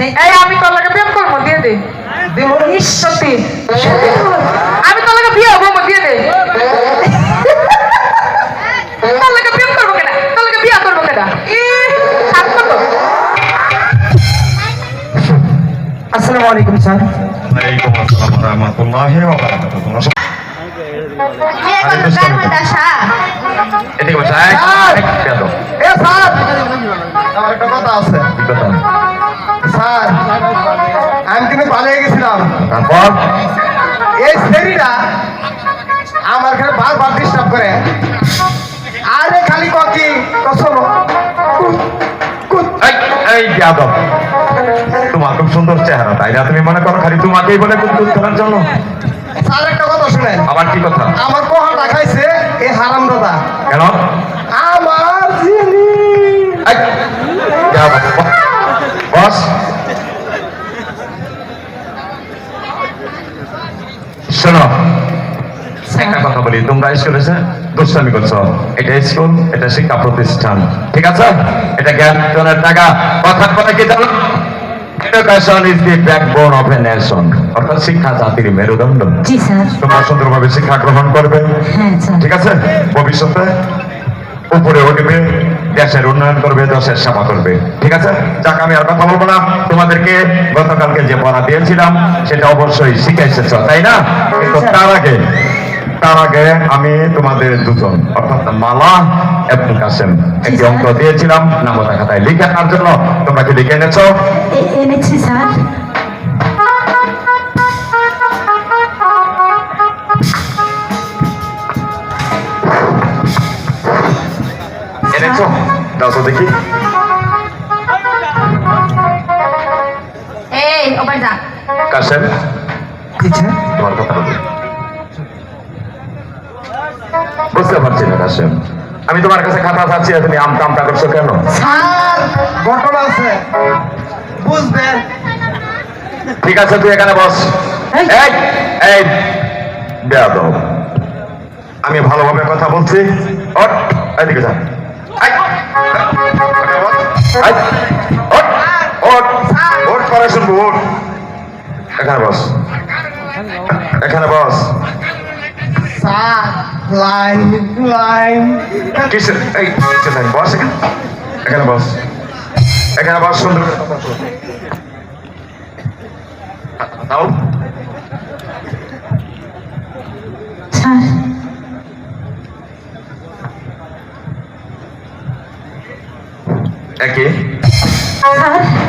এই আমি তোর লাগে প্রেম করবো, দিয়ে দে। সত্যি আমি তোর লাগে বিয়ে হবো, দিয়ে দে। তোর লাগে প্রেম করবো কেনা, তোর লাগে বিয়ে করবো কেনা। আসসালামু আলাইকুম স্যার। ওয়ালাইকুম আসসালাম ওয়া রাহমাতুল্লাহি ওয়া বারাকাতুহু। তোমরা সব এদিকে বসে আয়। এ স্যার, আমার একটা কথা আছে। কি কথা? স্যার, আমি কিন্তু পালিয়ে গেছিলাম। তারপর এই ছেলেটা আমার খালি বারবার ডিস্টার্ব করে। আরে খালি কি শোনো, এই যাদব, তোমার খুব সুন্দর চেহারা, তাই না? তুমি মনে করো খালি তোমাকেই বলে কুকুর করার জন্য? স্যার একটা কথা শুনেন। আবার কি কথা? আমার কোহা দেখাইছে এই হারাম দাদা। কেন? আমার জিনি বস, শোনো একটা কথা বলি, তোমরা স্কুলে দুষ্টামি করছো। এটা স্কুল, এটা শিক্ষা প্রতিষ্ঠান, ঠিক আছে? এটা জ্ঞানের টাকা। কথা বলে কি জানো? Education is the backbone of a nation. অর্থাৎ শিক্ষা জাতির মেরুদণ্ড। জি স্যার। তোমরা সুন্দরভাবে শিক্ষা গ্রহণ করবে, ঠিক আছে? ভবিষ্যতে উপরে উঠবে, দেশের উন্নয়ন করবে, দেশের সেবা করবে, ঠিক আছে? যাক, আমি আর কথা বলবো না। তোমাদেরকে গতকালকে যে পড়া দিয়েছিলাম সেটা অবশ্যই শিখে এসেছ, তাই না? কিন্তু তার আগে আমি তোমাদের দুজন, অর্থাৎ মালা এবং কাসেম, একটি অঙ্ক দিয়েছিলাম নামতা খাতায় লিখে আনার জন্য। তোমরা কি লিখে এনেছো? এনেছি স্যার। এনেছো? দাও তো দেখি। এই ওপার যা। কাসেম, তোমার কথা বলি। বুঝতে পারছি না কাসেম, আমি তোমার কাছে খাতা চাচ্ছি, তুমি আমতা আমতা করছো কেন? স্যার, ঘটনা আছে, বুঝবেন। ঠিক আছে, তুই এখানে বস। এই এই বেয়াদব, আমি ভালোভাবে কথা বলছি। ওঠ, এদিকে যা। এই, এই, ওঠ, ওঠ, ওঠ, পরে শুনবো, ওঠ। এখানে বস, এখানে বস। স্যার, লাইন কিসের এই কিসের লাইন? বস এখানে, এখানে বস, এখানে বস। সুন্দর করে কথা শোন। দাও। স্যার, একে স্যার